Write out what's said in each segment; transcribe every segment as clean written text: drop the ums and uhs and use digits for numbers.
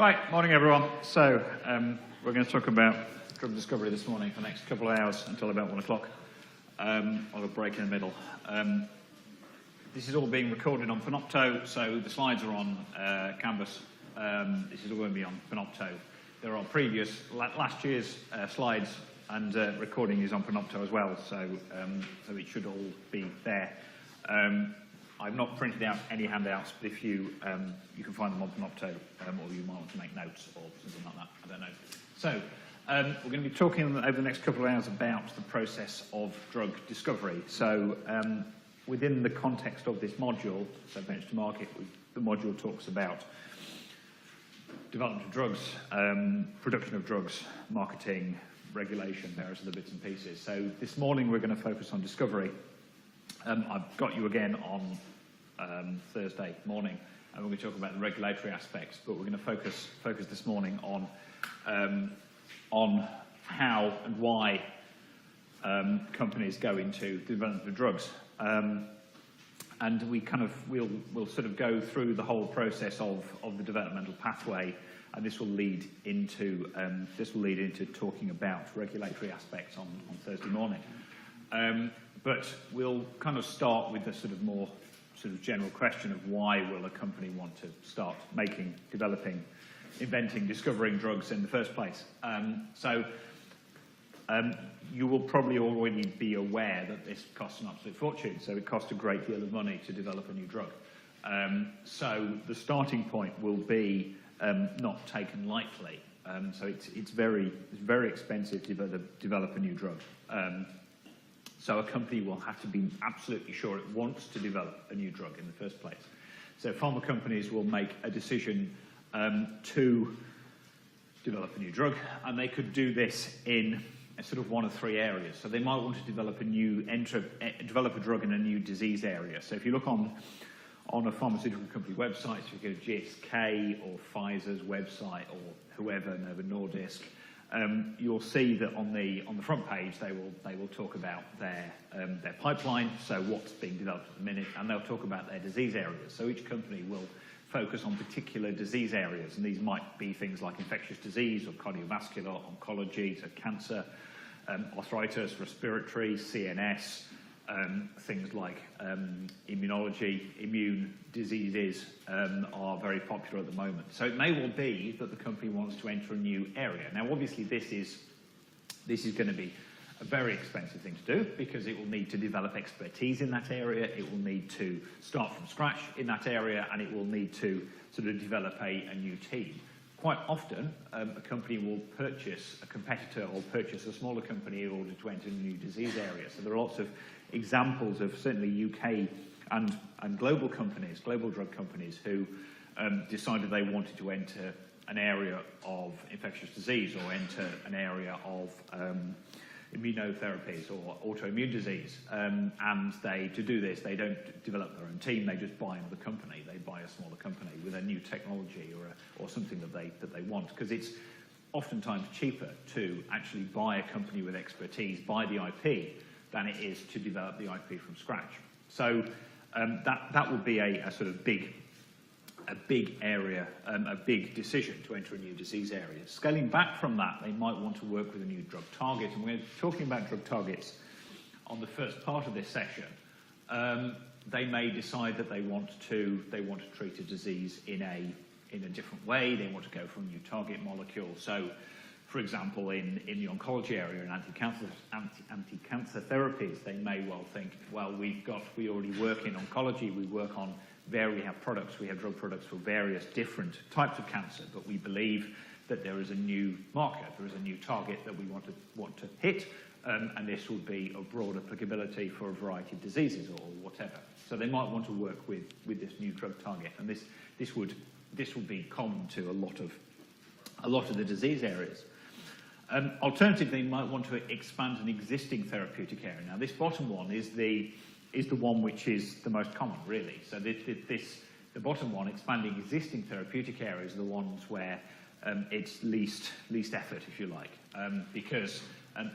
Right, morning everyone. So we're going to talk about drug discovery this morning for the next couple of hours until about 1 o'clock. I'll have a break in the middle. This is all being recorded on Panopto, so the slides are on Canvas. This is all going to be on Panopto. There are previous, last year's slides, and recording is on Panopto as well, so it should all be there. I've not printed out any handouts, but if you can find them on Panopto, or you might want to make notes or something like that, I don't know. So we're going to be talking over the next couple of hours about the process of drug discovery. So within the context of this module, so bench to market, the module talks about development of drugs, production of drugs, marketing, regulation, various other bits and pieces. So this morning we're going to focus on discovery. I've got you again on Thursday morning, and we're going to talk about the regulatory aspects, but we're going to focus this morning on how and why companies go into the development of drugs. And we'll sort of go through the whole process of the developmental pathway, and this will lead into talking about regulatory aspects on Thursday morning. But we'll kind of start with the sort of more sort of general question of why will a company want to start making, developing, inventing, discovering drugs in the first place. You will probably already be aware that this costs an absolute fortune, so it costs a great deal of money to develop a new drug. So the starting point will be not taken lightly. So it's very expensive to develop a new drug. So a company will have to be absolutely sure it wants to develop a new drug in the first place. So pharma companies will make a decision to develop a new drug, and they could do this in a sort of one of three areas. So they might want to develop develop a drug in a new disease area. So if you look on a pharmaceutical company website, so if you go to GSK or Pfizer's website or whoever, Novo Nordisk, you'll see that on the front page they will talk about their pipeline, so what's being developed at the minute, and they'll talk about their disease areas. So each company will focus on particular disease areas, and these might be things like infectious disease or cardiovascular, oncology, so cancer, arthritis, respiratory, CNS, things like immunology, immune diseases are very popular at the moment. So it may well be that the company wants to enter a new area. Now, obviously, this is going to be a very expensive thing to do because it will need to develop expertise in that area, it will need to start from scratch in that area, and it will need to sort of develop a new team. Quite often, a company will purchase a competitor or purchase a smaller company in order to enter a new disease area. So there are lots of examples of certainly UK and global companies, global drug companies, who decided they wanted to enter an area of infectious disease or enter an area of immunotherapies or autoimmune disease. And to do this, they don't develop their own team, they just buy another company. They buy a smaller company with a new technology or something that they want, because it's oftentimes cheaper to actually buy a company with expertise, buy the IP, than it is to develop the IP from scratch. So that would be a sort of big area, a big decision to enter a new disease area. Scaling back from that, they might want to work with a new drug target, and we're going to be talking about drug targets on the first part of this session. They may decide that they want to treat a disease in a different way. They want to go for a new target molecule. So, for example, in the oncology area, in anti-cancer therapies, they may well think, well, we already work in oncology, we have products, we have drug products for various different types of cancer, but we believe that there is a new marker, there is a new target that we want to hit, and this would be of broad applicability for a variety of diseases or whatever. So they might want to work with this new drug target, and this would be common to a lot of the disease areas. Alternatively, you might want to expand an existing therapeutic area. Now, this bottom one is the one which is the most common, really. So the bottom one, expanding existing therapeutic areas, are the ones where it's least effort, if you like, because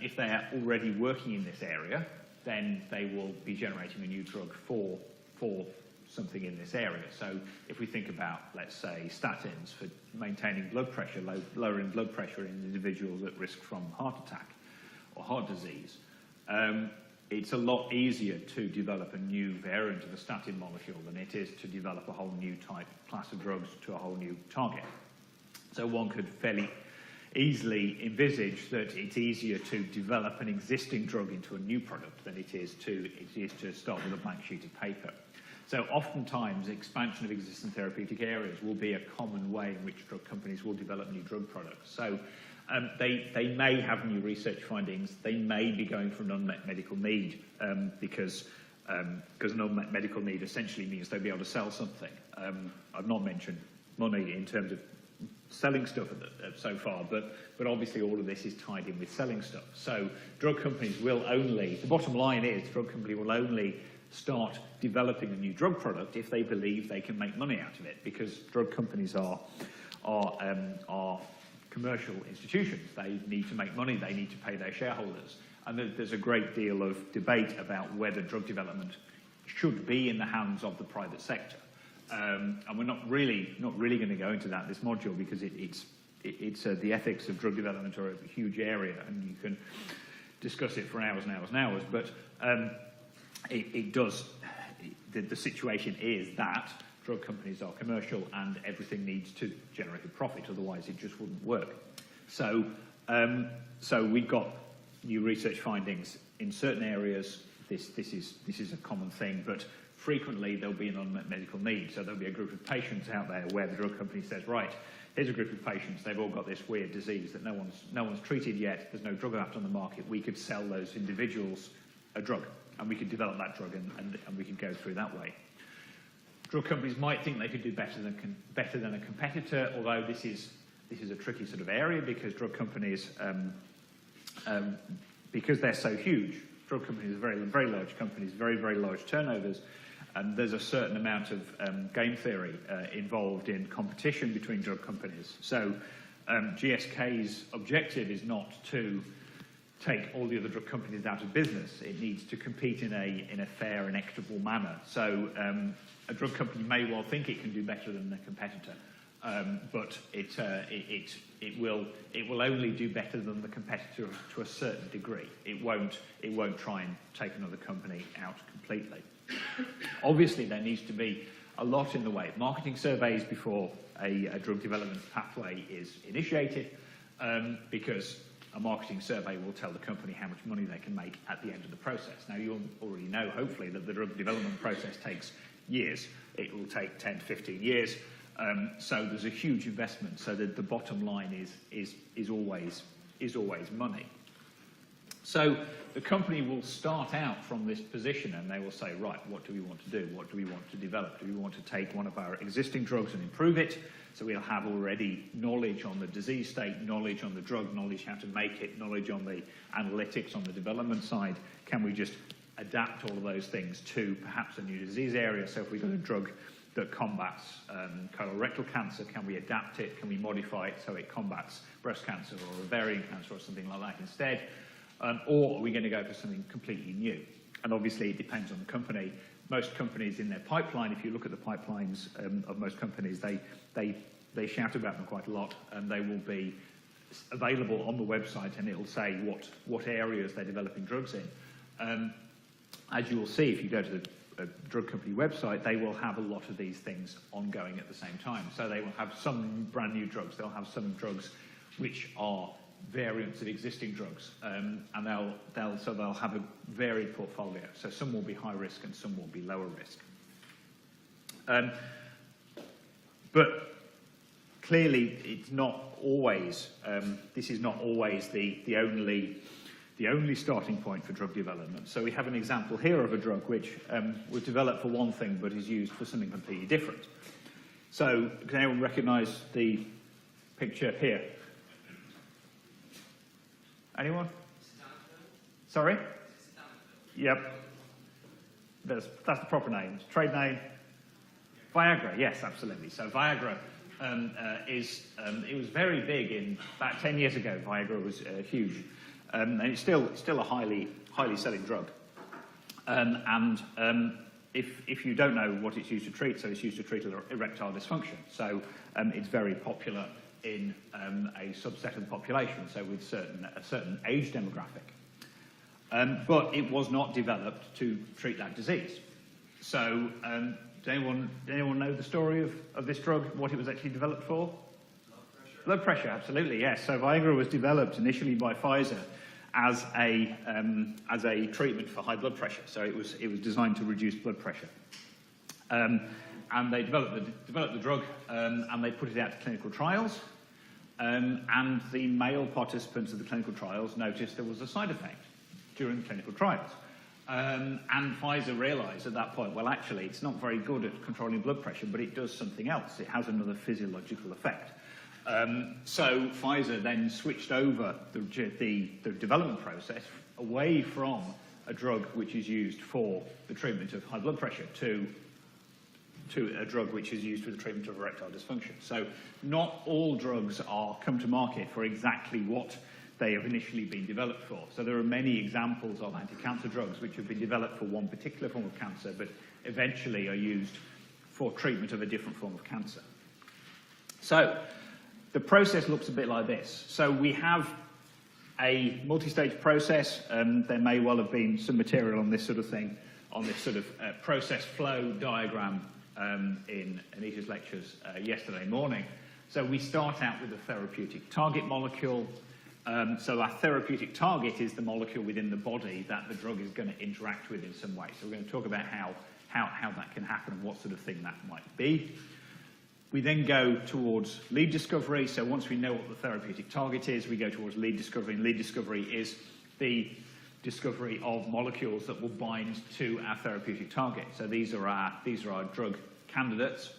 if they are already working in this area, then they will be generating a new drug for something in this area. So if we think about, let's say, statins for maintaining blood pressure, lowering blood pressure in individuals at risk from heart attack or heart disease, it's a lot easier to develop a new variant of the statin molecule than it is to develop a whole new class of drugs to a whole new target. So one could fairly easily envisage that it's easier to develop an existing drug into a new product than it is to start with a blank sheet of paper. So oftentimes expansion of existing therapeutic areas will be a common way in which drug companies will develop new drug products. So they may have new research findings, they may be going for an unmet medical need because an unmet medical need essentially means they'll be able to sell something. I've not mentioned money in terms of selling stuff so far, but obviously all of this is tied in with selling stuff. So drug companies will only, the bottom line is, drug company will only start developing a new drug product if they believe they can make money out of it, because drug companies are commercial institutions. They need to make money, they need to pay their shareholders. And there's a great deal of debate about whether drug development should be in the hands of the private sector. And we're not really going to go into that this module, because the ethics of drug development are a huge area, and you can discuss it for hours and hours and hours. But the situation is that drug companies are commercial, and everything needs to generate a profit, otherwise it just wouldn't work. So we've got new research findings in certain areas. This is a common thing, but frequently there'll be an unmet medical need. So there'll be a group of patients out there where the drug company says, right, here's a group of patients, they've all got this weird disease that no one's treated yet, there's no drug left on the market, we could sell those individuals a drug, and we could develop that drug and we could go through that way. Drug companies might think they could do better than a competitor, although this is a tricky sort of area, because drug companies, because they're so huge, drug companies are very, very large companies, very, very large turnovers, and there's a certain amount of game theory involved in competition between drug companies. So GSK's objective is not to take all the other drug companies out of business. It needs to compete in a fair and equitable manner. So a drug company may well think it can do better than their competitor, but it will only do better than the competitor to a certain degree. It won't try and take another company out completely. Obviously, there needs to be a lot in the way of marketing surveys before a drug development pathway is initiated, because a marketing survey will tell the company how much money they can make at the end of the process. Now, you already know, hopefully, that the drug development process takes years. It will take 10 to 15 years. So there's a huge investment. So that the bottom line is always money. So the company will start out from this position, and they will say, right, what do we want to do? What do we want to develop? Do we want to take one of our existing drugs and improve it? So we'll have already knowledge on the disease state, knowledge on the drug, knowledge how to make it, knowledge on the analytics on the development side. Can we just adapt all of those things to perhaps a new disease area? So if we've got a drug that combats colorectal cancer, can we adapt it? Can we modify it so it combats breast cancer or ovarian cancer or something like that instead? Or are we going to go for something completely new? And obviously it depends on the company. Most companies in their pipeline, if you look at the pipelines of most companies, they shout about them quite a lot, and they will be available on the website, and it will say what areas they're developing drugs in. As you will see, if you go to the drug company website, they will have a lot of these things ongoing at the same time. So they will have some brand new drugs, they'll have some drugs which are variants of existing drugs, and they'll have a varied portfolio. So some will be high risk and some will be lower risk. But clearly, it's not always. This is not always the only starting point for drug development. So we have an example here of a drug which was developed for one thing but is used for something completely different. So can anyone recognise the picture here? Anyone? Sorry? Yep. That's the proper name. Trade name? Viagra, yes, absolutely. So Viagra it was very big about 10 years ago. Viagra was huge. And it's still a highly selling drug. And if you don't know what it's used to treat, so it's used to treat erectile dysfunction. So it's very popular in a subset of the population, so with a certain age demographic. But it was not developed to treat that disease. So does anyone know the story of this drug, what it was actually developed for? Blood pressure, absolutely, yes. So Viagra was developed initially by Pfizer as a treatment for high blood pressure. So it was designed to reduce blood pressure. And they developed the drug, and they put it out to clinical trials. And the male participants of the clinical trials noticed there was a side effect during the clinical trials. And Pfizer realized at that point, well, actually, it's not very good at controlling blood pressure, but it does something else. It has another physiological effect. So Pfizer then switched over the development process away from a drug which is used for the treatment of high blood pressure to a drug which is used for the treatment of erectile dysfunction. So not all drugs come to market for exactly what they have initially been developed for. So there are many examples of anti-cancer drugs which have been developed for one particular form of cancer, but eventually are used for treatment of a different form of cancer. So the process looks a bit like this. So we have a multi-stage process. There may well have been some material on this sort of thing, on this sort of process flow diagram in Anita's lectures yesterday morning. So we start out with a therapeutic target molecule. So our therapeutic target is the molecule within the body that the drug is going to interact with in some way. So we're going to talk about how that can happen and what sort of thing that might be. We then go towards lead discovery. So once we know what the therapeutic target is, we go towards lead discovery. And lead discovery is the discovery of molecules that will bind to our therapeutic target. So these are our drug candidates.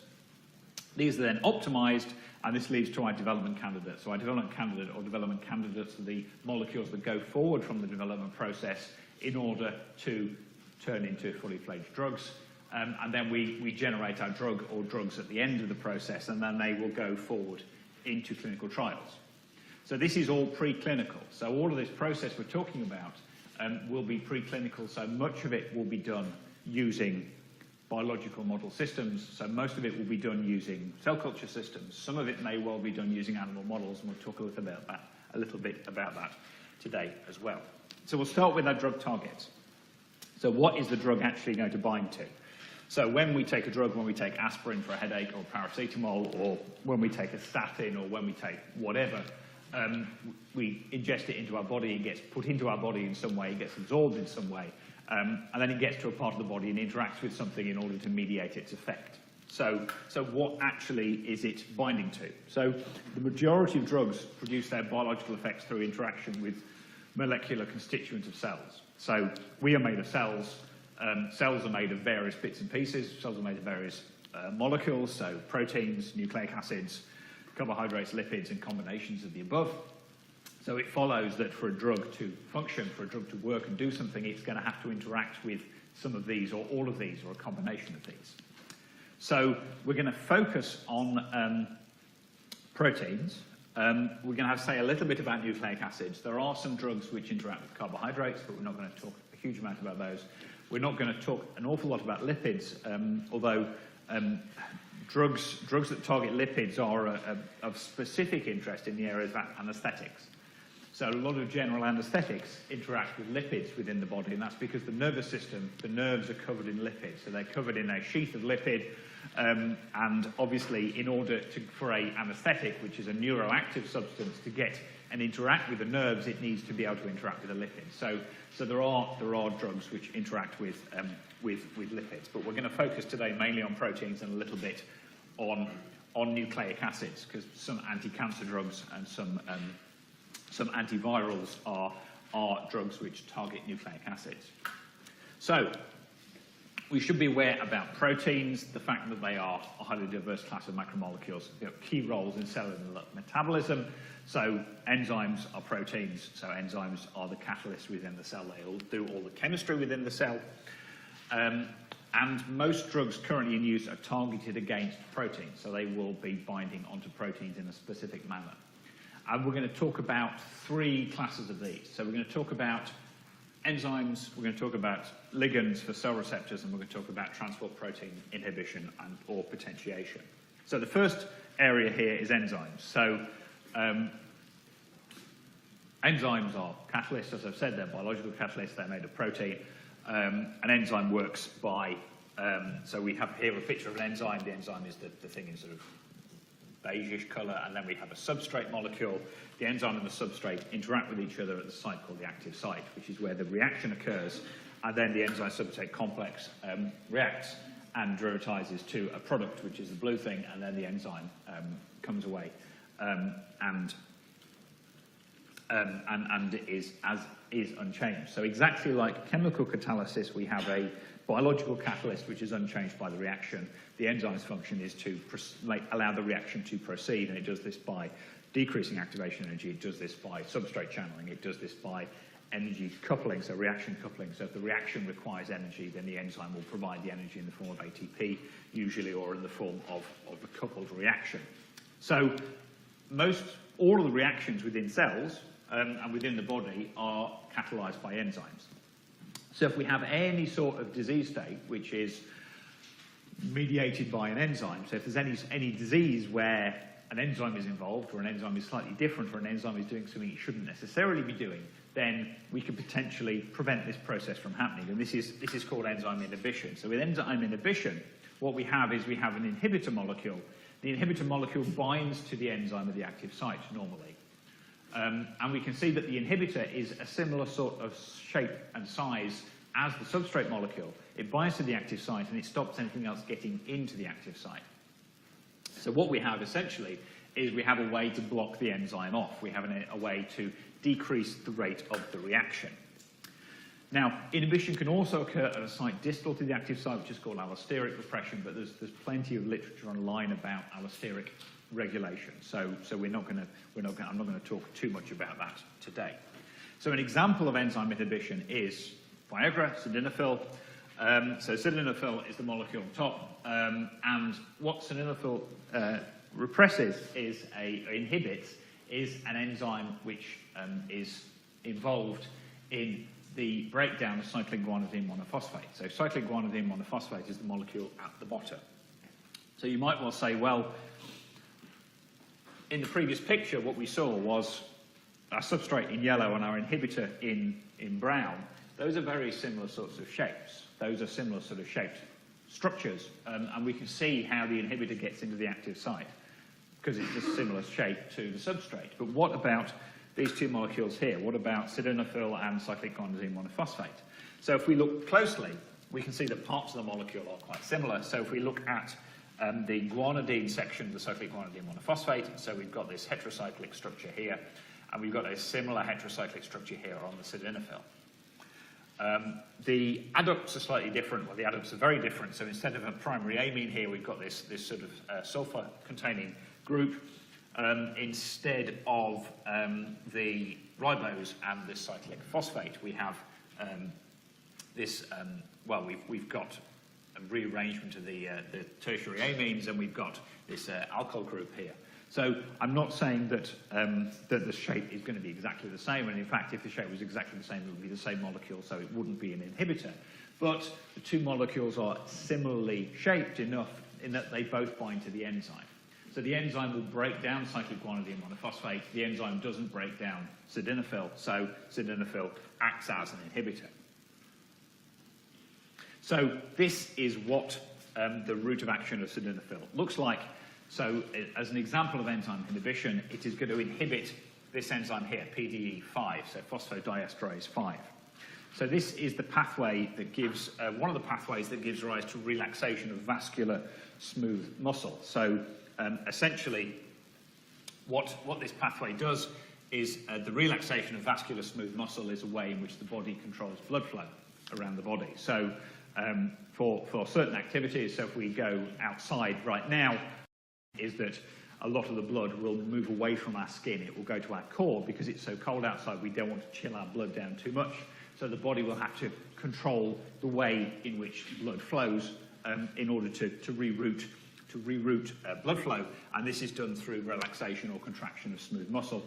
These are then optimized, and this leads to our development candidates. So our development candidate or development candidates are the molecules that go forward from the development process in order to turn into fully fledged drugs. And then we generate our drug or drugs at the end of the process, and then they will go forward into clinical trials. So this is all preclinical. So all of this process we're talking about will be preclinical, so much of it will be done using biological model systems. So most of it will be done using cell culture systems. Some of it may well be done using animal models, and we'll talk a little bit about that today as well. So we'll start with our drug targets. So what is the drug actually going to bind to? So when we take a drug, when we take aspirin for a headache or paracetamol, or when we take a statin, or when we take whatever, we ingest it into our body, it gets put into our body in some way, it gets absorbed in some way, and then it gets to a part of the body and interacts with something in order to mediate its effect. So what actually is it binding to? So the majority of drugs produce their biological effects through interaction with molecular constituents of cells. So we are made of cells. Cells are made of various bits and pieces. Cells are made of various molecules, so proteins, nucleic acids, carbohydrates, lipids, and combinations of the above. So it follows that for a drug to function, for a drug to work and do something, it's going to have to interact with some of these, or all of these, or a combination of these. So we're going to focus on proteins. We're going to say a little bit about nucleic acids. There are some drugs which interact with carbohydrates, but we're not going to talk a huge amount about those. We're not going to talk an awful lot about lipids, although drugs that target lipids are of specific interest in the areas of anesthetics. So a lot of general anesthetics interact with lipids within the body, and that's because the nervous system, the nerves are covered in lipids. So they're covered in a sheath of lipid, and obviously in order for a anesthetic, which is a neuroactive substance, to get and interact with the nerves, it needs to be able to interact with the lipids. So there are drugs which interact with lipids, but we're going to focus today mainly on proteins and a little bit on nucleic acids, because some anti-cancer drugs and some antivirals are drugs which target nucleic acids. So we should be aware about proteins, the fact that they are a highly diverse class of macromolecules. They have key roles in cellular metabolism. So enzymes are proteins, so enzymes are the catalysts within the cell. They all do all the chemistry within the cell. And most drugs currently in use are targeted against proteins, so they will be binding onto proteins in a specific manner. And we're going to talk about three classes of these. So we're going to talk about enzymes, we're going to talk about ligands for cell receptors, and we're going to talk about transport protein inhibition and or potentiation. So the first area here is enzymes. So enzymes are catalysts, as I've said, they're biological catalysts, they're made of protein. An enzyme works by, so we have here a picture of an enzyme. The enzyme is the thing in sort of beigeish colour, and then we have a substrate molecule. The enzyme and the substrate interact with each other at the site called the active site, which is where the reaction occurs, and then the enzyme substrate complex reacts and derivatizes to a product, which is the blue thing, and then the enzyme comes away and is unchanged. So exactly like chemical catalysis, we have a biological catalyst which is unchanged by the reaction. The enzyme's function is to allow the reaction to proceed, and it does this by decreasing activation energy, it does this by substrate channeling, it does this by energy coupling, so reaction coupling. So if the reaction requires energy, then the enzyme will provide the energy in the form of ATP, usually, or in the form of a coupled reaction. So all of the reactions within cells and within the body are catalyzed by enzymes. So if we have any sort of disease state which is mediated by an enzyme, so if there's any disease where an enzyme is involved, or an enzyme is slightly different, or an enzyme is doing something it shouldn't necessarily be doing, then we could potentially prevent this process from happening. And this is called enzyme inhibition. So with enzyme inhibition, what we have is we have an inhibitor molecule. The inhibitor molecule binds to the enzyme at the active site normally. And we can see that the inhibitor is a similar sort of shape and size as the substrate molecule. It binds to the active site and it stops anything else getting into the active site. So what we have essentially is we have a way to block the enzyme off. We have a way to decrease the rate of the reaction. Now, inhibition can also occur at a site distal to the active site, which is called allosteric repression, but there's plenty of literature online about allosteric regulation. So I'm not going to talk too much about that today. So an example of enzyme inhibition is Viagra, sildenafil. So sildenafil is the molecule on top, and what sildenafil inhibits is an enzyme which is involved in the breakdown of cyclic guanidine monophosphate. So cyclic guanidine monophosphate is the molecule at the bottom. So you might well say, well, in the previous picture, what we saw was our substrate in yellow and our inhibitor in brown. Those are very similar sorts of shapes. Those are similar sort of shaped structures, and we can see how the inhibitor gets into the active site because it's a similar shape to the substrate. But what about these two molecules here? What about sildenafil and cyclic guanidine monophosphate? So if we look closely, we can see that parts of the molecule are quite similar. So if we look at the guanidine section of the cyclic guanidine monophosphate, so we've got this heterocyclic structure here, and we've got a similar heterocyclic structure here on the sildenafil. The adducts are slightly different. Well, the adducts are very different. So instead of a primary amine here, we've got this sort of sulfur-containing group instead of the ribose and the cyclic phosphate. We have we've got a rearrangement of the tertiary amines, and we've got this alkyl group here. So I'm not saying that that the shape is going to be exactly the same, and in fact, if the shape was exactly the same, it would be the same molecule, so it wouldn't be an inhibitor. But the two molecules are similarly shaped enough in that they both bind to the enzyme. So the enzyme will break down cyclic guanidine monophosphate. The enzyme doesn't break down sildenafil, so sildenafil acts as an inhibitor. So this is what the route of action of sildenafil looks like. So as an example of enzyme inhibition, it is going to inhibit this enzyme here, PDE5, so phosphodiesterase 5. So this is the pathway that gives, one of the pathways that gives rise to relaxation of vascular smooth muscle. So essentially, what this pathway does is the relaxation of vascular smooth muscle is a way in which the body controls blood flow around the body. So for certain activities, so if we go outside right now, is that a lot of the blood will move away from our skin. It will go to our core because it's so cold outside. We don't want to chill our blood down too much. So the body will have to control the way in which blood flows in order to reroute blood flow. And this is done through relaxation or contraction of smooth muscle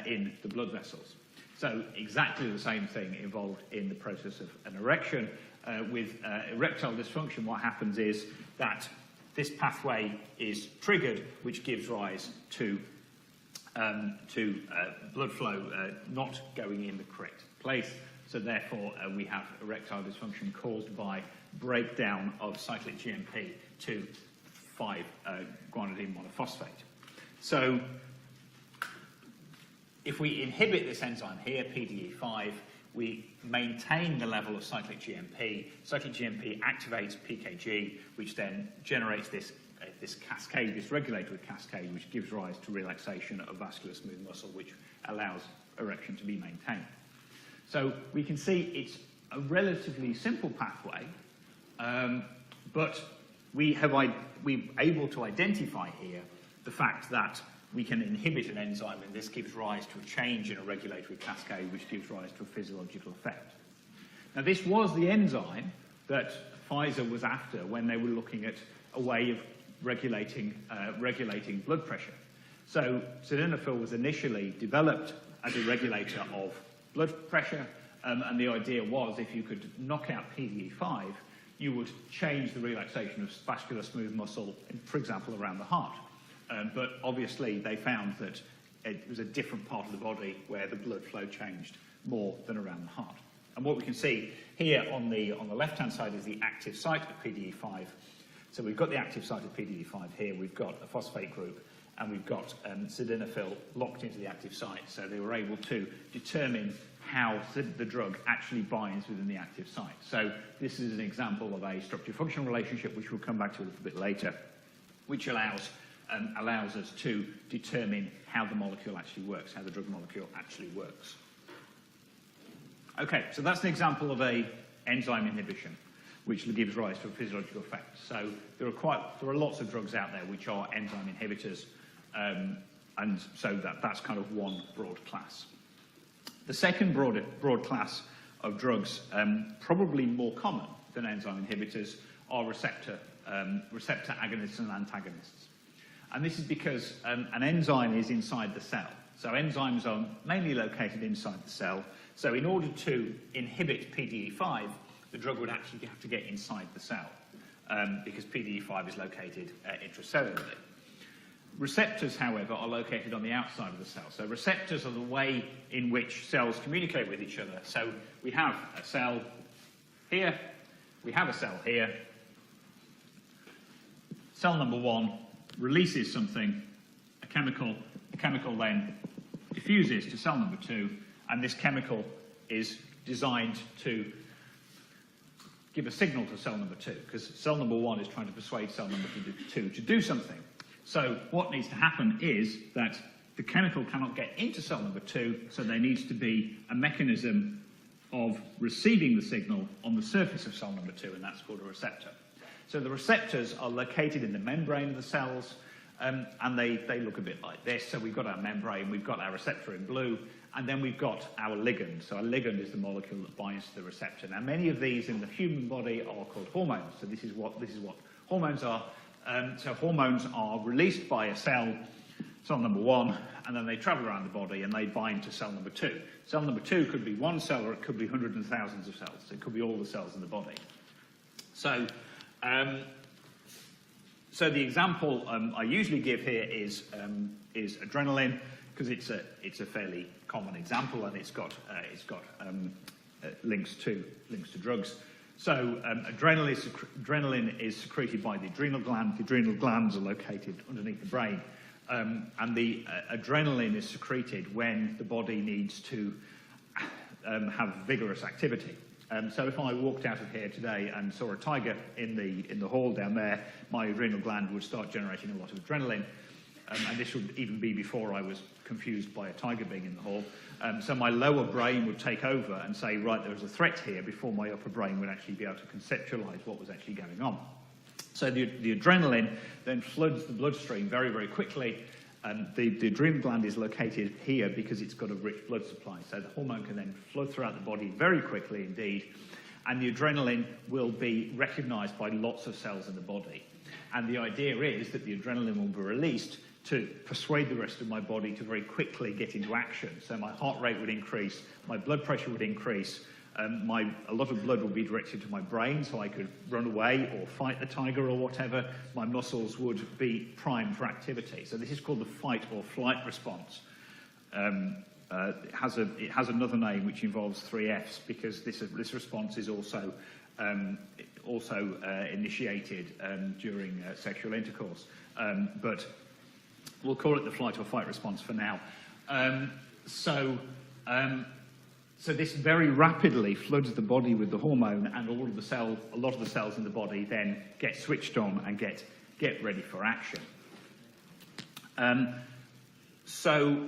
in the blood vessels. So exactly the same thing involved in the process of an erection. With erectile dysfunction, what happens is that this pathway is triggered, which gives rise to blood flow not going in the correct place. So therefore, we have erectile dysfunction caused by breakdown of cyclic GMP to 5-guanidine monophosphate. So if we inhibit this enzyme here, PDE5, we maintain the level of cyclic GMP. Cyclic GMP activates PKG, which then generates this cascade, this regulatory cascade, which gives rise to relaxation of vascular smooth muscle, which allows erection to be maintained. So we can see it's a relatively simple pathway, but we're able to identify here the fact that we can inhibit an enzyme, and this gives rise to a change in a regulatory cascade, which gives rise to a physiological effect. Now, this was the enzyme that Pfizer was after when they were looking at a way of regulating blood pressure. So sildenafil was initially developed as a regulator of blood pressure, and the idea was if you could knock out PDE5, you would change the relaxation of vascular smooth muscle, for example, around the heart. But obviously they found that it was a different part of the body where the blood flow changed more than around the heart. And what we can see here on the left-hand side is the active site of PDE5. So we've got the active site of PDE5 here, we've got a phosphate group, and we've got sildenafil locked into the active site. So they were able to determine how the drug actually binds within the active site. So this is an example of a structure-function relationship, which we'll come back to a little bit later, which allows us to determine how the molecule actually works, how the drug molecule actually works. Okay, so that's an example of a enzyme inhibition, which gives rise to a physiological effect. So there are lots of drugs out there which are enzyme inhibitors, and so that's kind of one broad class. The second broad class of drugs, probably more common than enzyme inhibitors, are receptor agonists and antagonists. And this is because an enzyme is inside the cell. So enzymes are mainly located inside the cell. So in order to inhibit PDE5, the drug would actually have to get inside the cell, because PDE5 is located intracellularly. Receptors, however, are located on the outside of the cell. So receptors are the way in which cells communicate with each other. So we have a cell here, we have a cell here. Cell number 1 releases something, a chemical. The chemical then diffuses to cell number 2, and this chemical is designed to give a signal to cell number 2, because cell number 1 is trying to persuade cell number 2 to do something. So what needs to happen is that the chemical cannot get into cell number 2, so there needs to be a mechanism of receiving the signal on the surface of cell number 2, and that's called a receptor. So the receptors are located in the membrane of the cells, and they look a bit like this. So we've got our membrane, we've got our receptor in blue, and then we've got our ligand. So a ligand is the molecule that binds to the receptor. Now, many of these in the human body are called hormones. So this is what hormones are. So hormones are released by a cell number 1, and then they travel around the body and they bind to cell number 2. Cell number 2 could be one cell, or it could be hundreds and thousands of cells. It could be all the cells in the body. So the example I usually give here is adrenaline, because it's a fairly common example, and it's got links to drugs. So adrenaline is secreted by the adrenal gland. The adrenal glands are located underneath the brain, and the adrenaline is secreted when the body needs to have vigorous activity. So if I walked out of here today and saw a tiger in the hall down there, my adrenal gland would start generating a lot of adrenaline, and this would even be before I was confused by a tiger being in the hall. So my lower brain would take over and say, right, there's a threat here, before my upper brain would actually be able to conceptualize what was actually going on. So the adrenaline then floods the bloodstream very, very quickly. The adrenal gland is located here because it's got a rich blood supply. So the hormone can then flow throughout the body very quickly indeed. And the adrenaline will be recognized by lots of cells in the body. And the idea is that the adrenaline will be released to persuade the rest of my body to very quickly get into action. So my heart rate would increase, my blood pressure would increase, a lot of blood would be directed to my brain so I could run away or fight the tiger or whatever. My muscles would be primed for activity. So this is called the fight or flight response. It has another name which involves 3 Fs because this response is also initiated during sexual intercourse. But we'll call it the flight or fight response for now. So this very rapidly floods the body with the hormone, and a lot of the cells in the body then get switched on and get ready for action. So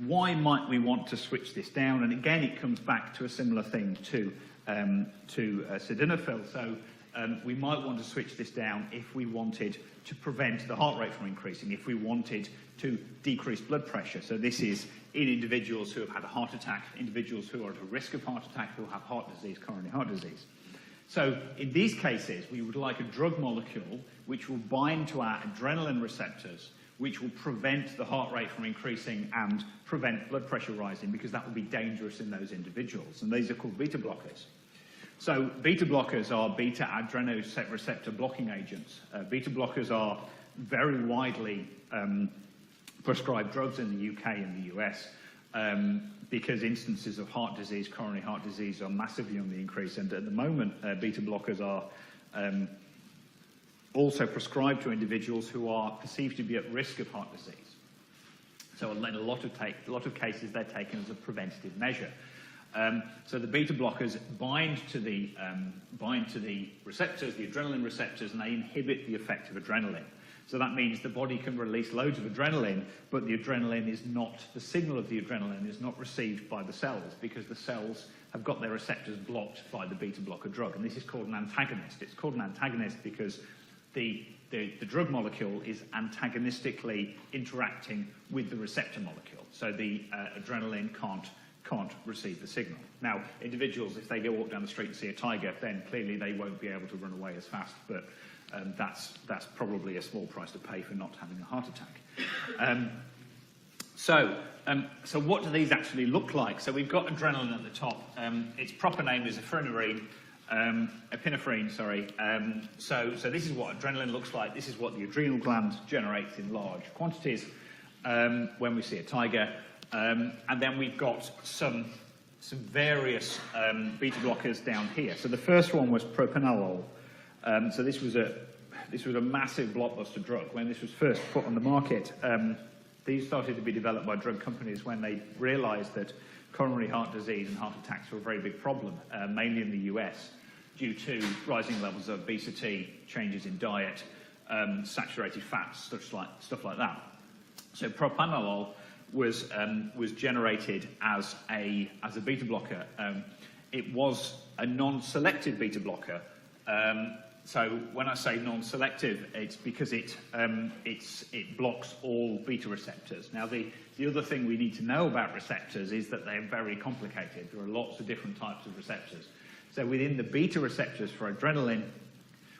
why might we want to switch this down? And again, it comes back to a similar thing to sildenafil. So we might want to switch this down if we wanted to prevent the heart rate from increasing, if we wanted to decrease blood pressure. So this is in individuals who have had a heart attack, individuals who are at a risk of heart attack, who have heart disease, coronary heart disease. So in these cases, we would like a drug molecule which will bind to our adrenaline receptors, which will prevent the heart rate from increasing and prevent blood pressure rising, because that would be dangerous in those individuals. And these are called beta blockers. So beta blockers are beta adrenoreceptor blocking agents. Beta blockers are very widely prescribed drugs in the UK and the US because instances of heart disease, coronary heart disease, are massively on the increase. And at the moment, beta blockers are also prescribed to individuals who are perceived to be at risk of heart disease. So in a lot of cases, they're taken as a preventative measure. So the beta blockers bind to the receptors, the adrenaline receptors, and they inhibit the effect of adrenaline. So that means the body can release loads of adrenaline, but the adrenaline is not, the signal of the adrenaline is not received by the cells, because the cells have got their receptors blocked by the beta blocker drug. And this is called an antagonist. It's called an antagonist because the drug molecule is antagonistically interacting with the receptor molecule. So the adrenaline can't receive the signal. Now, individuals, if they go walk down the street and see a tiger, then clearly they won't be able to run away as fast, but that's probably a small price to pay for not having a heart attack. So what do these actually look like? So we've got adrenaline at the top. Its proper name is epinephrine. So this is what adrenaline looks like. This is what the adrenal gland generates in large quantities when we see a tiger. And then we've got some various beta blockers down here. So the first one was propranolol. So this was a massive blockbuster drug. When this was first put on the market, these started to be developed by drug companies when they realized that coronary heart disease and heart attacks were a very big problem, mainly in the US, due to rising levels of obesity, changes in diet, saturated fats, stuff like that. So propranolol was generated as a beta blocker. It was a non-selective beta blocker. So when I say non-selective, it's because it blocks all beta receptors. Now, the other thing we need to know about receptors is that they're very complicated. There are lots of different types of receptors. So within the beta receptors for adrenaline,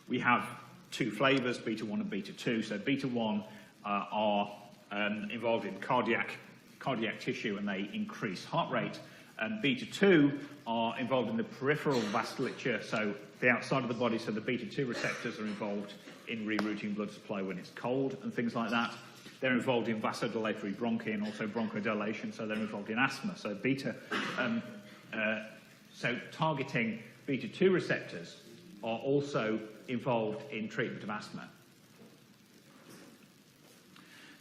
we have 2 flavors, beta 1 and beta 2. So beta 1 are involved in cardiac tissue, and they increase heart rate. And beta 2 are involved in the peripheral vasculature, so the outside of the body. So the beta 2 receptors are involved in rerouting blood supply when it's cold and things like that. They're involved in vasodilatory bronchi and also bronchodilation, so they're involved in asthma. So so targeting beta 2 receptors are also involved in treatment of asthma.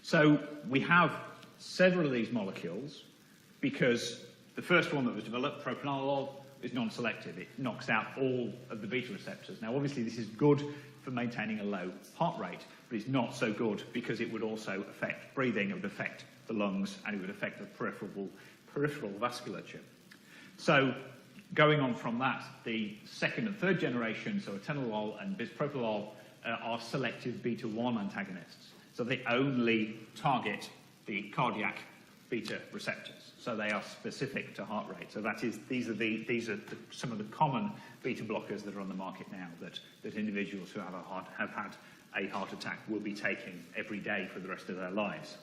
So we have several of these molecules because the first one that was developed, propranolol, is non-selective. It knocks out all of the beta receptors. Now, obviously, this is good for maintaining a low heart rate, but it's not so good because it would also affect breathing, it would affect the lungs, and it would affect the peripheral vasculature. So going on from that, the second and third generation, so atenolol and bisoprolol, are selective beta 1 antagonists. So they only target the cardiac beta receptors. So they are specific to heart rate. So these are some of the common beta blockers that are on the market now that individuals who have had a heart attack will be taking every day for the rest of their lives.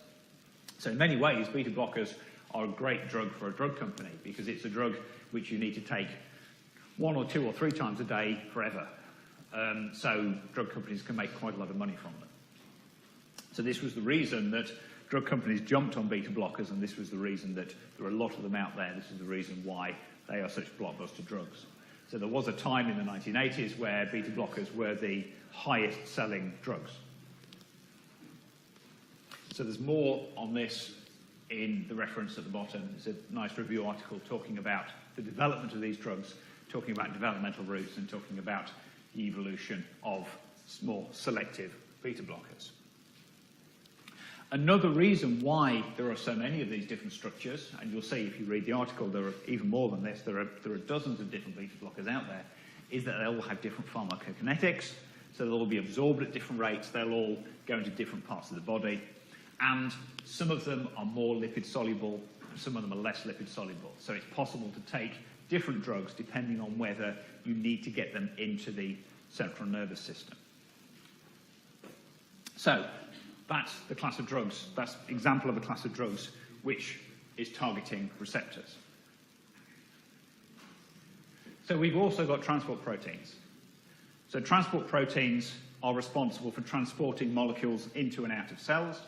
So in many ways, beta blockers are a great drug for a drug company because it's a drug which you need to take 1 or 2 or 3 times a day forever. So drug companies can make quite a lot of money from them. So this was the reason that drug companies jumped on beta blockers, and this was the reason that there are a lot of them out there. This is the reason why they are such blockbuster drugs. So there was a time in the 1980s where beta blockers were the highest selling drugs. So there's more on this in the reference at the bottom. There's a nice review article talking about the development of these drugs, talking about developmental routes, and talking about the evolution of more selective beta blockers. Another reason why there are so many of these different structures, and you'll see if you read the article there are even more than this, there are dozens of different beta blockers out there, is that they all have different pharmacokinetics, so they'll all be absorbed at different rates, they'll all go into different parts of the body, and some of them are more lipid soluble, some of them are less lipid soluble. So it's possible to take different drugs depending on whether you need to get them into the central nervous system. So that's the class of drugs, that's an example of a class of drugs which is targeting receptors. So we've also got transport proteins. So transport proteins are responsible for transporting molecules into and out of cells.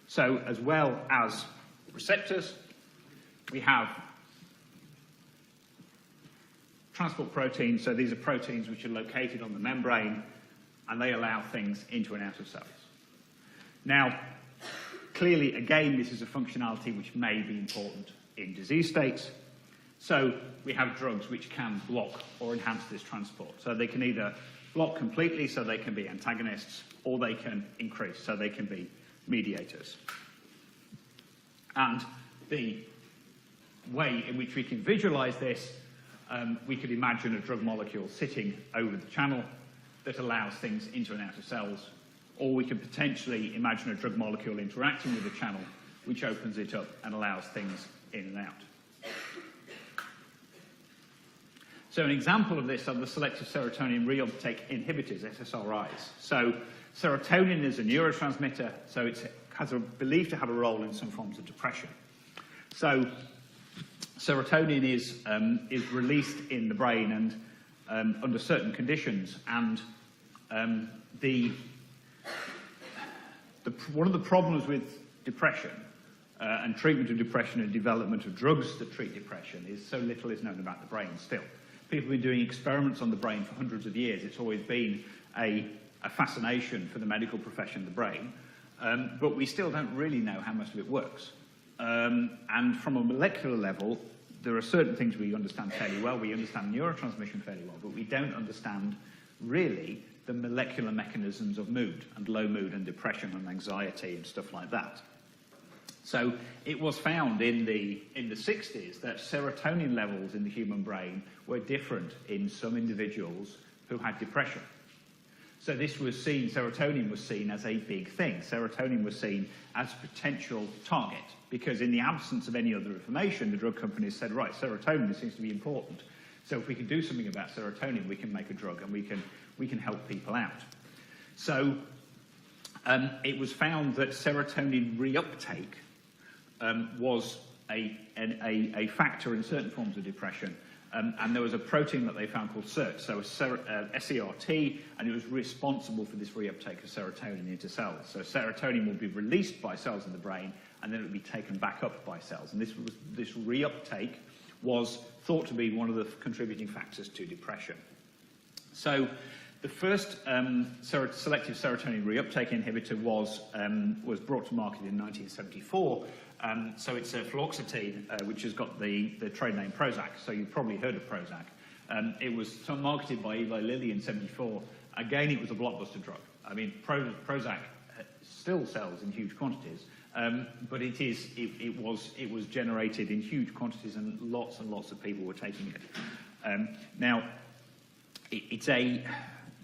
So as well as receptors, we have transport proteins. So these are proteins which are located on the membrane, and they allow things into and out of cells. Now, clearly, again, this is a functionality which may be important in disease states. So we have drugs which can block or enhance this transport. So they can either block completely, so they can be antagonists, or they can increase, so they can be mediators. And the way in which we can visualize this, we could imagine a drug molecule sitting over the channel that allows things into and out of cells, or we could potentially imagine a drug molecule interacting with the channel, which opens it up and allows things in and out. So an example of this are the selective serotonin reuptake inhibitors, SSRIs. So serotonin is a neurotransmitter, so it has believed to have a role in some forms of depression. So serotonin is released in the brain and under certain conditions, and one of the problems with depression and treatment of depression and development of drugs that treat depression is so little is known about the brain still. People have been doing experiments on the brain for hundreds of years. It's always been a fascination for the medical profession, the brain, but we still don't really know how much of it works. And from a molecular level, there are certain things we understand fairly well. We understand neurotransmission fairly well, but we don't understand really the molecular mechanisms of mood and low mood and depression and anxiety and stuff like that. So it was found in the 60s that serotonin levels in the human brain were different in some individuals who had depression. So this was seen, serotonin was seen as a big thing. Serotonin was seen as a potential target because in the absence of any other information, the drug companies said, right, serotonin seems to be important. So if we can do something about serotonin, we can make a drug and we can help people out. So it was found that serotonin reuptake was a factor in certain forms of depression. And there was a protein that they found called SERT, so SERT, and it was responsible for this reuptake of serotonin into cells. So serotonin will be released by cells in the brain, and then it will be taken back up by cells. And this reuptake was thought to be one of the contributing factors to depression. So the first selective serotonin reuptake inhibitor was brought to market in 1974. So it's fluoxetine, which has got the trade name Prozac. So you've probably heard of Prozac. It was marketed by Eli Lilly in '74. Again, it was a blockbuster drug. I mean, Prozac still sells in huge quantities, but it was generated in huge quantities, and lots of people were taking it. Now,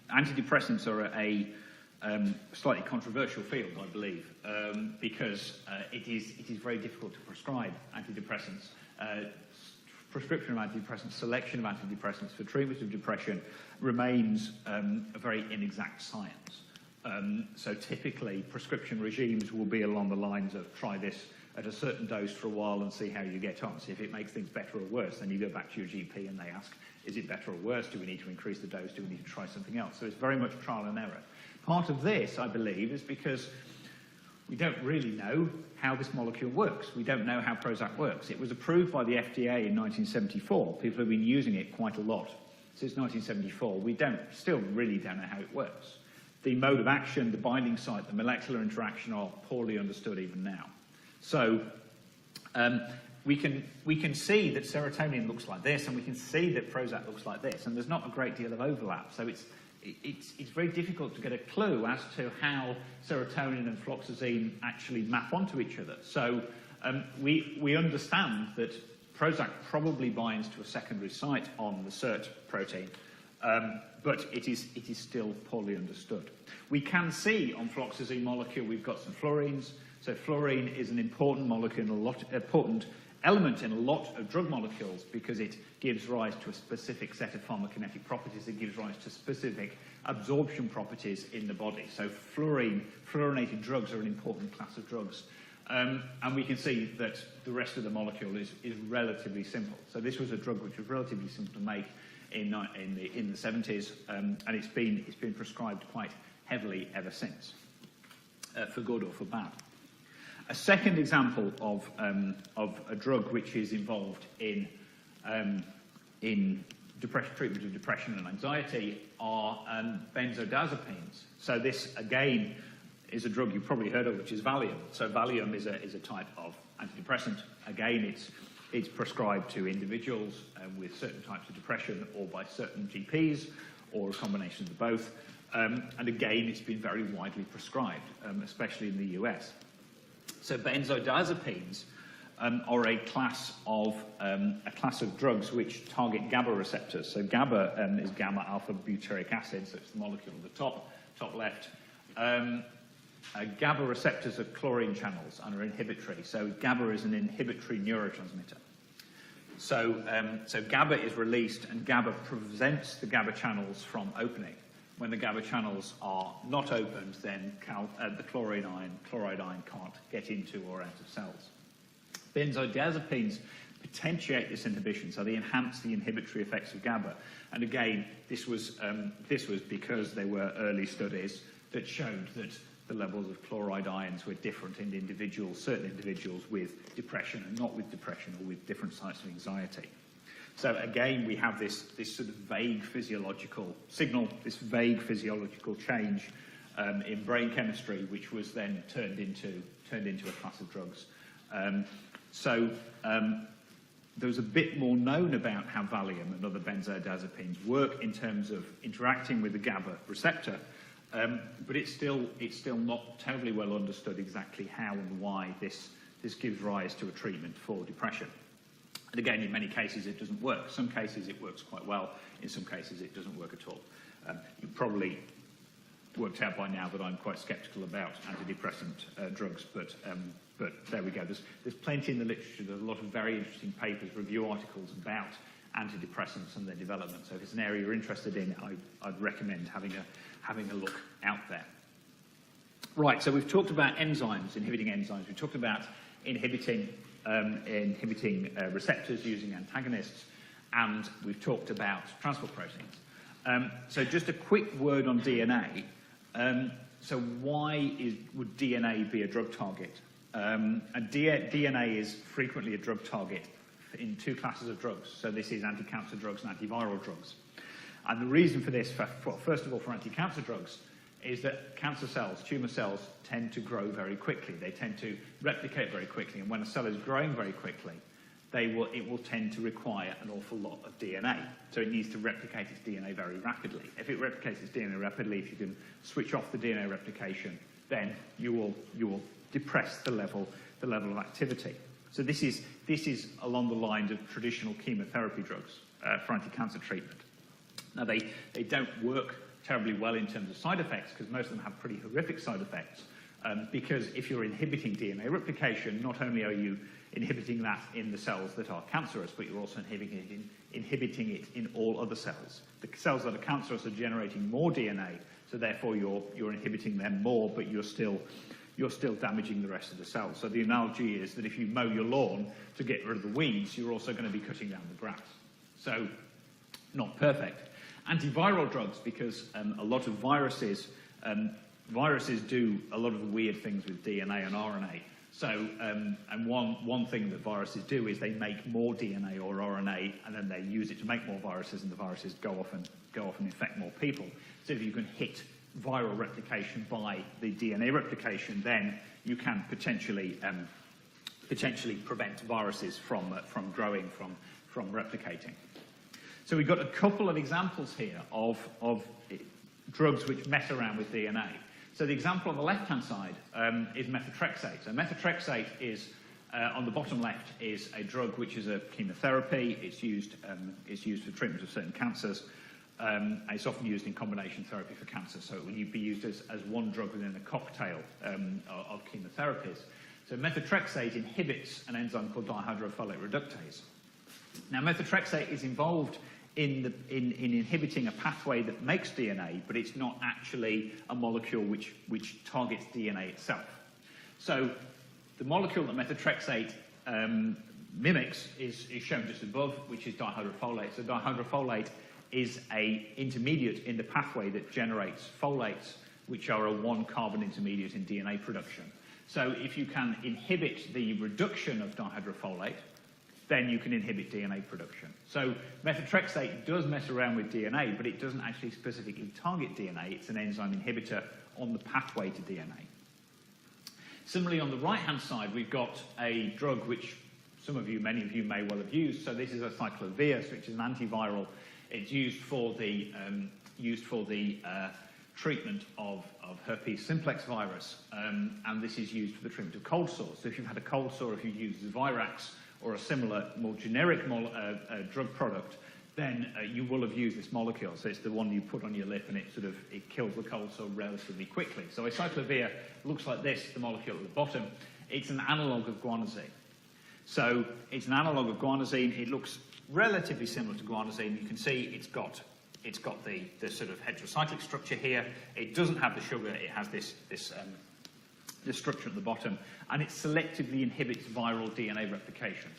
antidepressants are a slightly controversial field, I believe, because it is very difficult to prescribe antidepressants. Prescription of antidepressants, selection of antidepressants for treatment of depression remains a very inexact science. So typically, prescription regimes will be along the lines of try this at a certain dose for a while and see how you get on. So if it makes things better or worse, then you go back to your GP and they ask, is it better or worse? Do we need to increase the dose? Do we need to try something else? So it's very much trial and error. Part of this, I believe, is because we don't really know how this molecule works. We don't know how Prozac works. It was approved by the FDA in 1974. People have been using it quite a lot since 1974. We still really don't know how it works. The mode of action, the binding site, the molecular interaction are poorly understood even now. So we can see that serotonin looks like this, and we can see that Prozac looks like this, and there's not a great deal of overlap. So it's very difficult to get a clue as to how serotonin and fluoxetine actually map onto each other. So we understand that Prozac probably binds to a secondary site on the SERT protein, but it is still poorly understood. We can see on fluoxetine molecule we've got some fluorines. So fluorine is an important molecule, important element in a lot of drug molecules because it gives rise to a specific set of pharmacokinetic properties. It gives rise to specific absorption properties in the body. So fluorinated drugs are an important class of drugs. And we can see that the rest of the molecule is relatively simple. So this was a drug which was relatively simple to make in the 70s, and it's been prescribed quite heavily ever since, for good or for bad. A second example of a drug which is involved in treatment of depression and anxiety are benzodiazepines. So this, again, is a drug you've probably heard of, which is Valium. So Valium is a type of antidepressant. Again, it's prescribed to individuals with certain types of depression or by certain GPs or a combination of both. And again, it's been very widely prescribed, especially in the US. So benzodiazepines are a class of drugs which target GABA receptors. So GABA is gamma alpha butyric acid, so it's the molecule at the top left. GABA receptors are chlorine channels and are inhibitory. So GABA is an inhibitory neurotransmitter. So GABA is released, and GABA prevents the GABA channels from opening. When the GABA channels are not opened, then the chloride ion can't get into or out of cells. Benzodiazepines potentiate this inhibition, so they enhance the inhibitory effects of GABA. And again, this was because there were early studies that showed that the levels of chloride ions were different in certain individuals with depression and not with depression, or with different types of anxiety. So again, we have this sort of vague physiological signal, this vague physiological change in brain chemistry, which was then turned into a class of drugs. There was a bit more known about how Valium and other benzodiazepines work in terms of interacting with the GABA receptor, but it's still not terribly well understood exactly how and why this gives rise to a treatment for depression. And again, in many cases, it doesn't work. Some cases, it works quite well. In some cases, it doesn't work at all. You've probably worked out by now that I'm quite sceptical about antidepressant drugs, but there we go. There's plenty in the literature. There's a lot of very interesting papers, review articles about antidepressants and their development. So if it's an area you're interested in, I'd recommend having a look out there. Right, so we've talked about enzymes, inhibiting enzymes. We've talked about inhibiting receptors using antagonists, and we've talked about transport proteins. So just a quick word on DNA. So why would DNA be a drug target? DNA is frequently a drug target in two classes of drugs. So this is anti-cancer drugs and antiviral drugs. And the reason for this, first of all, for anti-cancer drugs, is that cancer cells, tumour cells, tend to grow very quickly. They tend to replicate very quickly. And when a cell is growing very quickly, it will tend to require an awful lot of DNA. So it needs to replicate its DNA very rapidly. If it replicates its DNA rapidly, if you can switch off the DNA replication, then you will depress the level of activity. So this is along the lines of traditional chemotherapy drugs for anti-cancer treatment. Now they don't work terribly well in terms of side effects, because most of them have pretty horrific side effects, because if you're inhibiting DNA replication, not only are you inhibiting that in the cells that are cancerous, but you're also inhibiting it in all other cells. The cells that are cancerous are generating more DNA, so therefore you're inhibiting them more, but you're still damaging the rest of the cells. So the analogy is that if you mow your lawn to get rid of the weeds, you're also going to be cutting down the grass. So not perfect. Antiviral drugs, because a lot of viruses do a lot of weird things with DNA and RNA. So, and one thing that viruses do is they make more DNA or RNA, and then they use it to make more viruses, and the viruses go off and infect more people. So if you can hit viral replication by the DNA replication, then you can potentially prevent viruses from growing, from replicating. So we've got a couple of examples here of drugs which mess around with DNA. So the example on the left-hand side is methotrexate. So methotrexate is, on the bottom left, is a drug which is a chemotherapy. It's used for treatment of certain cancers. And it's often used in combination therapy for cancer. So it will be used as one drug within a cocktail of chemotherapies. So methotrexate inhibits an enzyme called dihydrofolate reductase. Now methotrexate is involved in inhibiting a pathway that makes DNA, but it's not actually a molecule which targets DNA itself. So the molecule that methotrexate mimics is shown just above, which is dihydrofolate. So dihydrofolate is an intermediate in the pathway that generates folates, which are a one-carbon intermediate in DNA production. So if you can inhibit the reduction of dihydrofolate, then you can inhibit DNA production. So methotrexate does mess around with DNA, but it doesn't actually specifically target DNA. It's an enzyme inhibitor on the pathway to DNA. Similarly, on the right-hand side, we've got a drug which many of you may well have used. So this is acyclovir, which is an antiviral. It's used for the treatment of herpes simplex virus, and this is used for the treatment of cold sores. So if you've had a cold sore, if you've used Zvirax or a similar, more generic drug product, then you will have used this molecule. So it's the one you put on your lip, and it kills the cold sore relatively quickly. So acyclovir looks like this, the molecule at the bottom. It's an analog of guanosine. So it's an analog of guanosine. It looks relatively similar to guanosine. You can see it's got the sort of heterocyclic structure here. It doesn't have the sugar. It has this structure at the bottom, and it selectively inhibits viral DNA replication.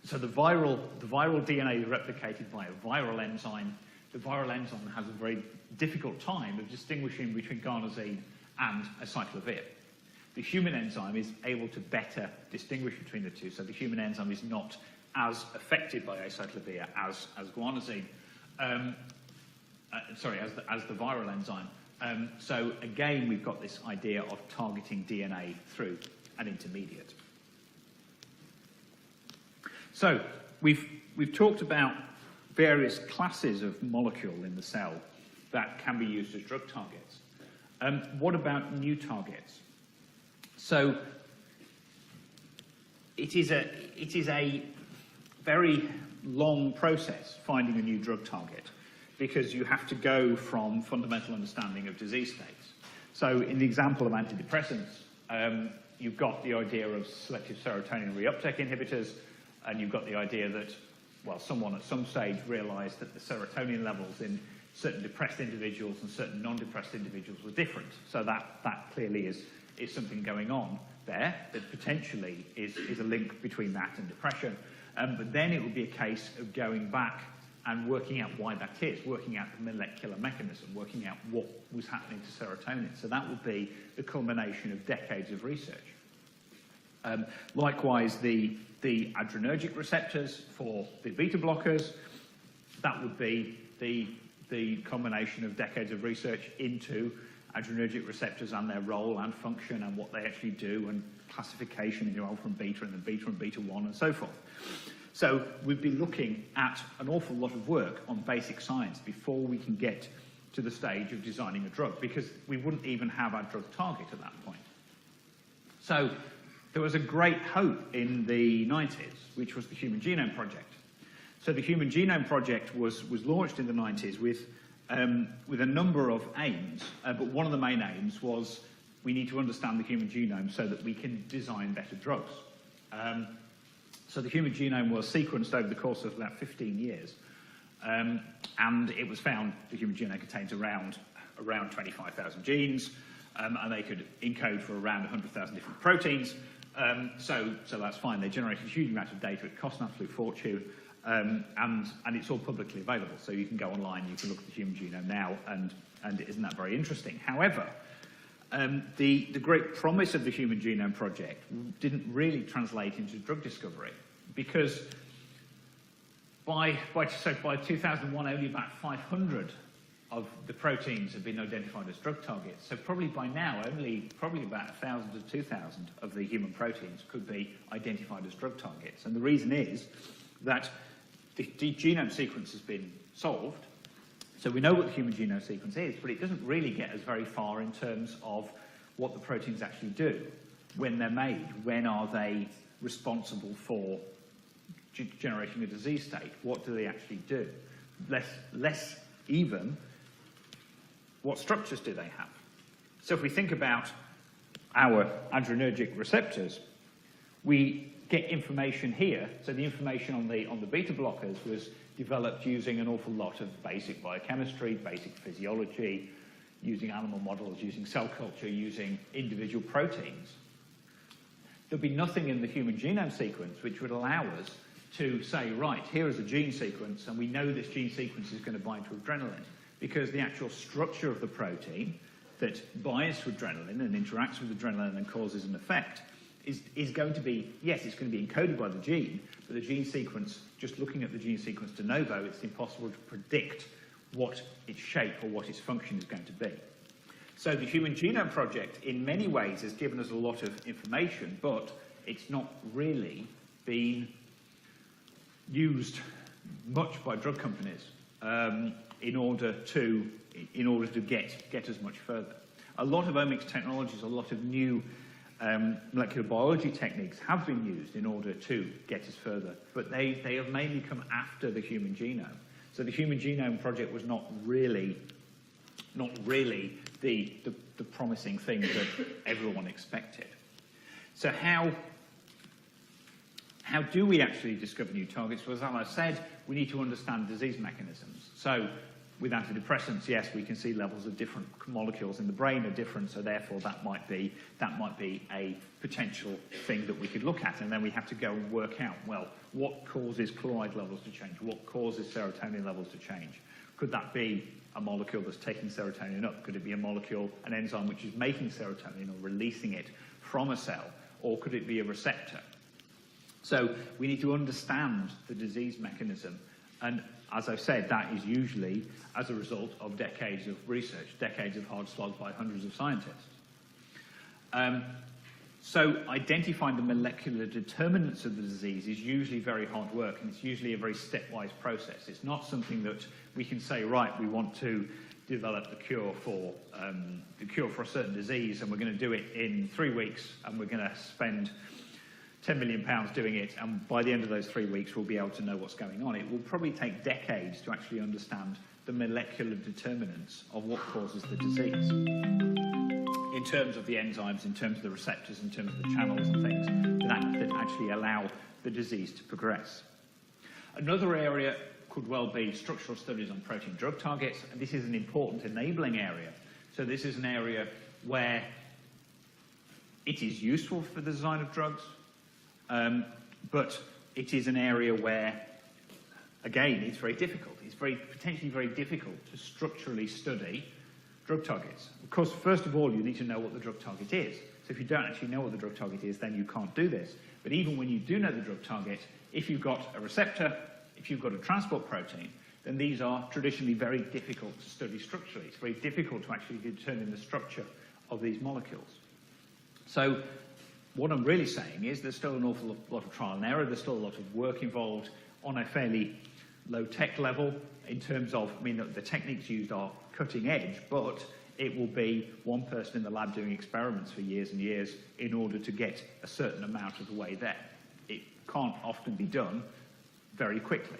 So the viral DNA is replicated by a viral enzyme. The viral enzyme has a very difficult time of distinguishing between guanosine and acyclovir. The human enzyme is able to better distinguish between the two, so the human enzyme is not as affected by acyclovir as guanosine. As the viral enzyme. So again, we've got this idea of targeting DNA through an intermediate. So we've talked about various classes of molecule in the cell that can be used as drug targets. What about new targets? So it is a very long process finding a new drug target, because you have to go from fundamental understanding of disease states. So in the example of antidepressants, you've got the idea of selective serotonin reuptake inhibitors, and you've got the idea that, well, someone at some stage realized that the serotonin levels in certain depressed individuals and certain non-depressed individuals were different. So that clearly is something going on there that potentially is a link between that and depression. But then it would be a case of going back and working out why that is, working out the molecular mechanism, working out what was happening to serotonin. So that would be the culmination of decades of research. Likewise, the adrenergic receptors for the beta blockers, that would be the culmination of decades of research into adrenergic receptors and their role and function and what they actually do, and classification into alpha and beta and beta 1 and so forth. So we've been looking at an awful lot of work on basic science before we can get to the stage of designing a drug, because we wouldn't even have our drug target at that point. So there was a great hope in the 90s, which was the Human Genome Project. So the Human Genome Project was launched in the 90s with a number of aims, but one of the main aims was we need to understand the human genome so that we can design better drugs. So the human genome was sequenced over the course of about 15 years, and it was found the human genome contains around 25,000 genes, and they could encode for around 100,000 different proteins. So that's fine. They generated a huge amount of data. It cost an absolute fortune, and it's all publicly available. So you can go online, you can look at the human genome now, and isn't that very interesting? However, the great promise of the Human Genome Project didn't really translate into drug discovery, because by 2001, only about 500 of the proteins have been identified as drug targets. So probably by now, probably about 1,000 to 2,000 of the human proteins could be identified as drug targets. And the reason is that the genome sequence has been solved. So we know what the human genome sequence is, but it doesn't really get us very far in terms of what the proteins actually do, when they're made, when are they responsible for generating a disease state, what do they actually do? Less even, what structures do they have? So if we think about our adrenergic receptors, we get information here. So the information on the beta blockers was developed using an awful lot of basic biochemistry, basic physiology, using animal models, using cell culture, using individual proteins. There'll be nothing in the human genome sequence which would allow us to say, right, here is a gene sequence, and we know this gene sequence is going to bind to adrenaline, because the actual structure of the protein that binds to adrenaline and interacts with adrenaline and causes an effect is going to be, yes, it's going to be encoded by the gene, but the gene sequence, just looking at the gene sequence de novo, it's impossible to predict what its shape or what its function is going to be. So the Human Genome Project, in many ways, has given us a lot of information, but it's not really been used much by drug companies in order to get us much further. A lot of omics technologies, a lot of new molecular biology techniques have been used in order to get us further, but they have mainly come after the human genome. So the Human Genome Project was not really the promising thing that everyone expected. So how do we actually discover new targets? Well, as I said, we need to understand disease mechanisms. So with antidepressants, yes, we can see levels of different molecules in the brain are different, so therefore that might be a potential thing that we could look at, and then we have to go and work out, well, what causes chloride levels to change? What causes serotonin levels to change? Could that be a molecule that's taking serotonin up? Could it be a molecule, an enzyme which is making serotonin or releasing it from a cell? Or could it be a receptor? So we need to understand the disease mechanism, and as I've said, that is usually as a result of decades of research, decades of hard slog by hundreds of scientists. So identifying the molecular determinants of the disease is usually very hard work, and it's usually a very stepwise process. It's not something that we can say, right, we want to develop the cure for a certain disease, and we're going to do it in 3 weeks, and we're going to spend £10 million doing it, and by the end of those 3 weeks we'll be able to know what's going on. It will probably take decades to actually understand the molecular determinants of what causes the disease, in terms of the enzymes, in terms of the receptors, in terms of the channels and things that actually allow the disease to progress. Another area could well be structural studies on protein drug targets, and this is an important enabling area. So this is an area where it is useful for the design of drugs, but it is an area where, again, it's very difficult. It's potentially very difficult to structurally study drug targets. Of course, first of all, you need to know what the drug target is. So if you don't actually know what the drug target is, then you can't do this. But even when you do know the drug target, if you've got a receptor, if you've got a transport protein, then these are traditionally very difficult to study structurally. It's very difficult to actually determine the structure of these molecules. So what I'm really saying is there's still an awful lot of trial and error. There's still a lot of work involved on a fairly low-tech level in terms of, I mean, the techniques used are cutting edge, but it will be one person in the lab doing experiments for years and years in order to get a certain amount of the way there. It can't often be done very quickly.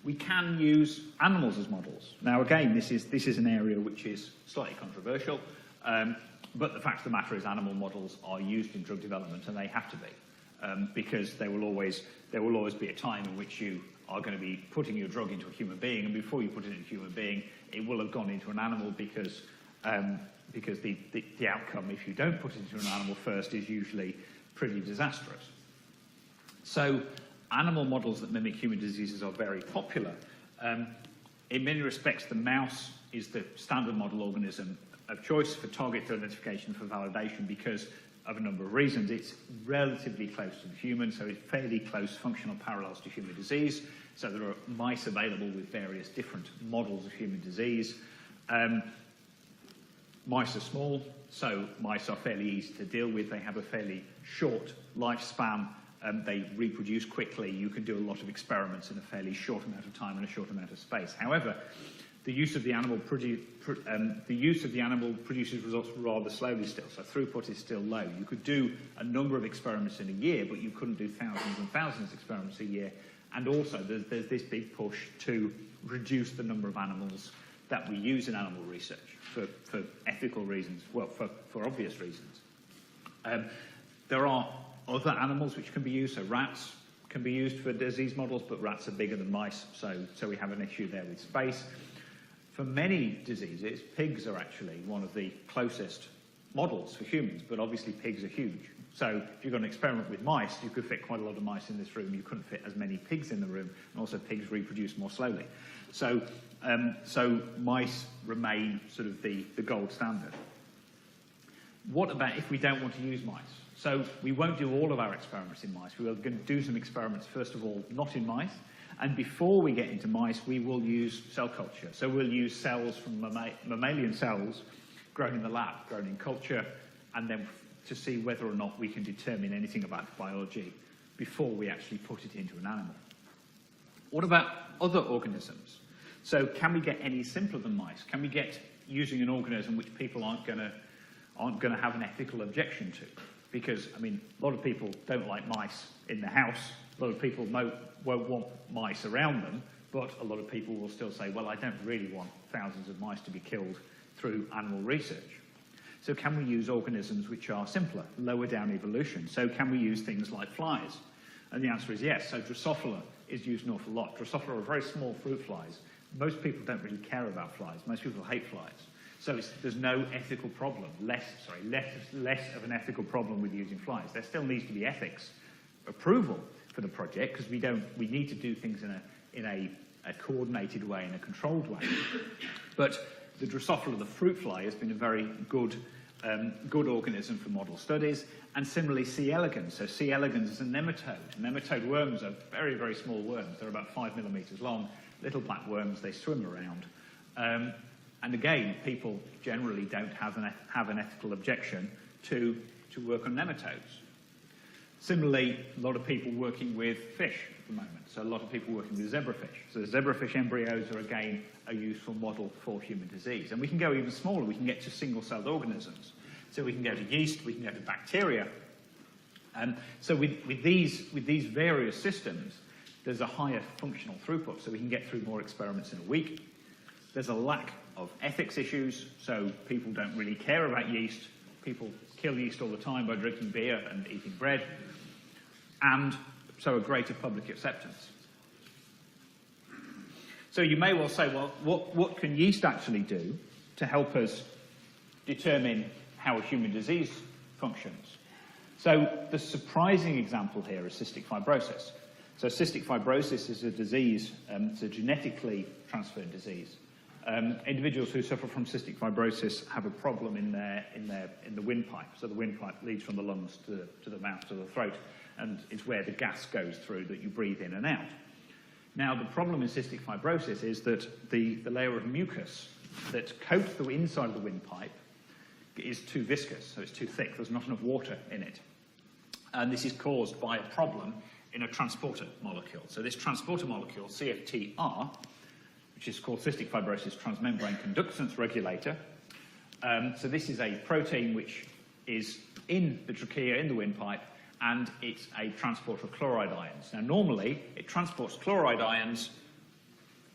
We can use animals as models. Now, again, this is an area which is slightly controversial. But the fact of the matter is animal models are used in drug development, and they have to be, because there will always be a time in which you are going to be putting your drug into a human being, and before you put it into a human being, it will have gone into an animal because the outcome, if you don't put it into an animal first, is usually pretty disastrous. So animal models that mimic human diseases are very popular. In many respects, the mouse is the standard model organism of choice for target identification for validation because of a number of reasons. It's relatively close to the human, so it's fairly close functional parallels to human disease. So there are mice available with various different models of human disease. Mice are small, so mice are fairly easy to deal with. They have a fairly short lifespan. They reproduce quickly. You can do a lot of experiments in a fairly short amount of time and a short amount of space. However, the use of the animal produces results rather slowly still, so throughput is still low. You could do a number of experiments in a year, but you couldn't do thousands and thousands of experiments a year. And also, there's this big push to reduce the number of animals that we use in animal research for ethical reasons, well, for obvious reasons. There are other animals which can be used, so rats can be used for disease models, but rats are bigger than mice, so we have an issue there with space. For many diseases, pigs are actually one of the closest models for humans, but obviously pigs are huge. So if you've got an experiment with mice, you could fit quite a lot of mice in this room. You couldn't fit as many pigs in the room, and also pigs reproduce more slowly. So mice remain sort of the gold standard. What about if we don't want to use mice? So we won't do all of our experiments in mice. We're going to do some experiments, first of all, not in mice. And before we get into mice, we will use cell culture. So we'll use cells from mammalian cells grown in the lab, grown in culture, and then to see whether or not we can determine anything about the biology before we actually put it into an animal. What about other organisms? So can we get any simpler than mice? Can we get using an organism which people aren't going to have an ethical objection to? Because, I mean, a lot of people don't like mice in the house. A lot of people won't want mice around them, but a lot of people will still say, well, I don't really want thousands of mice to be killed through animal research. So can we use organisms which are simpler, lower down evolution? So can we use things like flies? And the answer is yes. So Drosophila is used an awful lot. Drosophila are very small fruit flies. Most people don't really care about flies. Most people hate flies. So there's no ethical problem, less of an ethical problem with using flies. There still needs to be ethics approval for the project because we need to do things in a coordinated way, in a controlled way. But the Drosophila, the fruit fly, has been a very good organism for model studies, and similarly C. elegans. So C. elegans is a nematode. Nematode worms are very, very small worms. They're about 5 millimeters long, little black worms. They swim around. And again, people generally don't have an ethical objection to work on nematodes. Similarly, a lot of people working with fish at the moment. So a lot of people working with zebrafish. So the zebrafish embryos are, again, a useful model for human disease. And we can go even smaller. We can get to single-celled organisms. So we can go to yeast, we can go to bacteria. So with these various systems, there's a higher functional throughput. So we can get through more experiments in a week. There's a lack of ethics issues. So people don't really care about yeast. People kill yeast all the time by drinking beer and eating bread. And so a greater public acceptance. So you may well say, well, what can yeast actually do to help us determine how a human disease functions? So the surprising example here is cystic fibrosis. So cystic fibrosis is a disease, it's a genetically transferred disease. Individuals who suffer from cystic fibrosis have a problem in the windpipe. So the windpipe leads from the lungs to the mouth, to the throat, and it's where the gas goes through that you breathe in and out. Now, the problem in cystic fibrosis is that the layer of mucus that coats the inside of the windpipe is too viscous, so it's too thick. There's not enough water in it. And this is caused by a problem in a transporter molecule. So this transporter molecule, CFTR, which is called cystic fibrosis transmembrane conductance regulator. So this is a protein which is in the trachea, in the windpipe, and it's a transporter of chloride ions. Now, normally, it transports chloride ions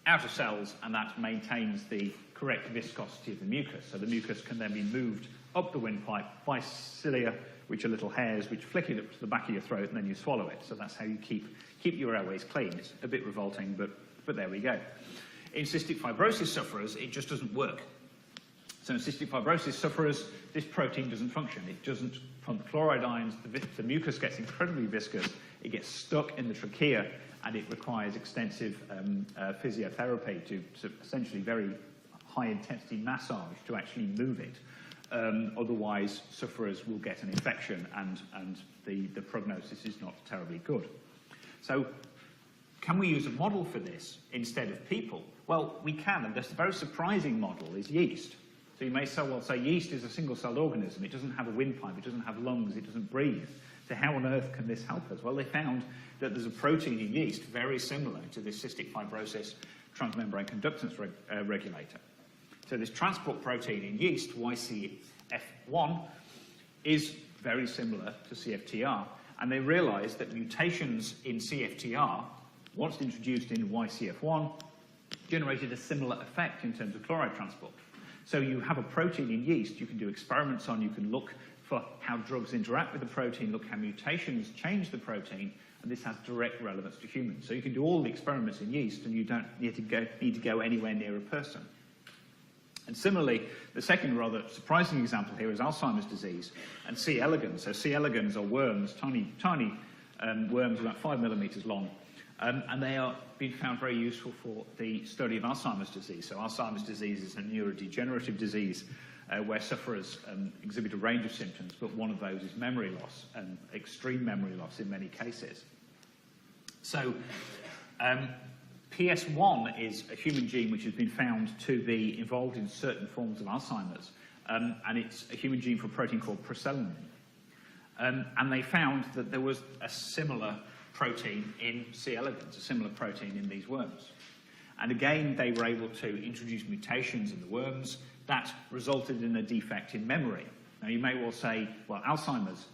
outer cells, and that maintains the correct viscosity of the mucus. So the mucus can then be moved up the windpipe by cilia, which are little hairs which flick it up to the back of your throat, and then you swallow it. So that's how you keep your airways clean. It's a bit revolting, but there we go. In cystic fibrosis sufferers, it just doesn't work. So in cystic fibrosis sufferers, this protein doesn't function. It doesn't pump chloride ions. The mucus gets incredibly viscous. It gets stuck in the trachea, and it requires extensive physiotherapy to essentially very high-intensity massage to actually move it. Otherwise, sufferers will get an infection, and the prognosis is not terribly good. So can we use a model for this instead of people? Well, we can, and this very surprising model is yeast. So you may say yeast is a single-celled organism. It doesn't have a windpipe, it doesn't have lungs, it doesn't breathe. So how on earth can this help us? Well, they found that there's a protein in yeast very similar to this cystic fibrosis transmembrane conductance regulator. So this transport protein in yeast, YCF1, is very similar to CFTR, and they realized that mutations in CFTR, once introduced in YCF1, generated a similar effect in terms of chloride transport. So you have a protein in yeast you can do experiments on, you can look for how drugs interact with the protein, look how mutations change the protein, and this has direct relevance to humans. So you can do all the experiments in yeast, and you don't need to go anywhere near a person. And similarly, the second rather surprising example here is Alzheimer's disease and C. elegans. So C. elegans are worms, tiny worms about 5 millimeters long, and they are being found very useful for the study of Alzheimer's disease. So Alzheimer's disease is a neurodegenerative disease where sufferers exhibit a range of symptoms, but one of those is memory loss, and extreme memory loss in many cases. So PS1 is a human gene which has been found to be involved in certain forms of Alzheimer's, and it's a human gene for a protein called proselenin. And they found that there was a similar protein in C. elegans, a similar protein in these worms. And again, they were able to introduce mutations in the worms that resulted in a defect in memory. Now, you may well say, well, Alzheimer's,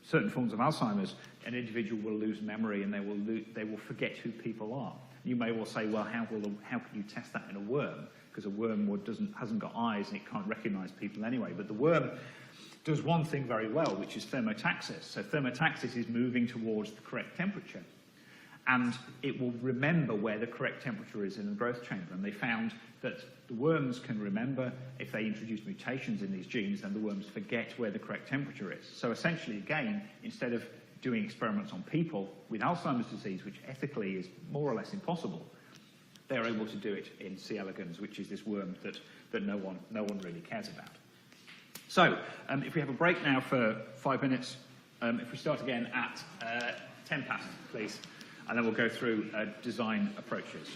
certain forms of Alzheimer's, an individual will lose memory and they will forget who people are. You may well say, well, how can you test that in a worm? Because a worm hasn't got eyes and it can't recognize people anyway. But the worm does one thing very well, which is thermotaxis. So thermotaxis is moving towards the correct temperature. And it will remember where the correct temperature is in the growth chamber. And they found that the worms can remember if they introduce mutations in these genes, then the worms forget where the correct temperature is. So essentially, again, instead of doing experiments on people with Alzheimer's disease, which ethically is more or less impossible, they're able to do it in C. elegans, which is this worm that no one really cares about. So, if we have a break now for 5 minutes, if we start again at 10 past, please, and then we'll go through design approaches.